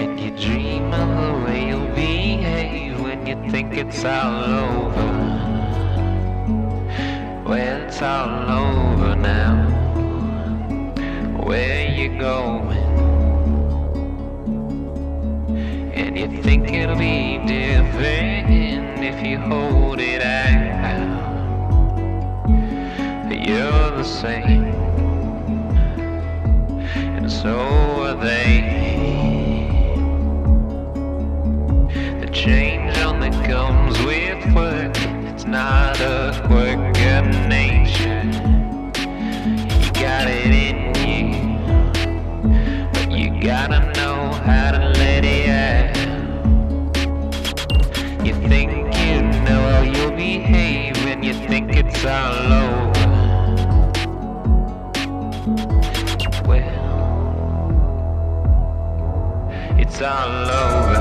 And you dream of the way you'll behave when you think it's all over. Well, it's all over now. Where you going? And you think it'll be different if you hold it out. You're the same, and so are they. The change only comes with work. It's not a quirk of nature. You got it in you, but you gotta know how to let it out. You think you know how you'll behave when you think it's all over. Well, it's all over.